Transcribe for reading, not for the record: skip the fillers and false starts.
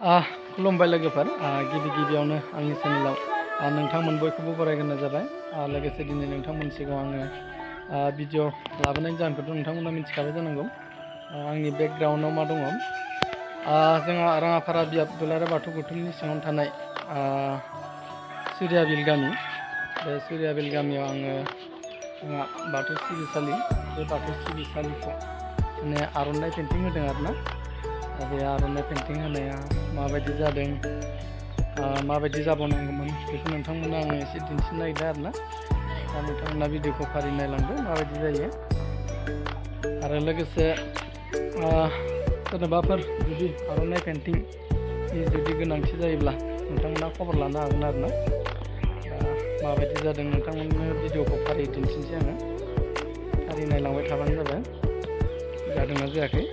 खुलुमबाय लोगोफोर, गिबियावनो आंनि चेनेलाव नोंथांमोन बयखौबो बरायग्रोनाय जाबाय। लोगोसे दिनै नोंथांमोननि सिगाङाव आङो भिडिअ लाबोनायनि जाहोनखौथ' नोंथांमोना मिथिखाबाय जानांगौ। आंनि बेकग्राउन्डआव मा दङ, जोंहा राङाफारा बियाब दुलाराय बाथौ गौथुमनि सिङाव थानाय स्वर्गव गामि। बे स्वर्गव गामियाव आङो जोंहा बाथौ सिबिसालि, बे बाथौ सिबिसालिखौ माने आर'नाइ पेन्टिं होदों आरोना। बे आर'नाइ पेन्टिं होनाया माबायदि जादों, माबायदि जाबावनांगौमोन, बेखौ नोंथांमोननो आङो एसे दिन्थिनो नागिरदों आरोना। दा नोंथांमोना भिडिअखौ फारि नायलांदो माबायदि जायो। आरो लोगोसे सोरनोबाफोर जुदि आर'नाइ पेन्टिंनि जुदि गोनांथि जायोब्ला नोंथांमोना खबर लानो हागोन आरोना। माबायदि जादों नोंथांमोननो भिडिअखौ फारि दिन्थिनोसै आङो। फारि नायलांबाय थाबानो जाबाय, जादोंना जायाखै।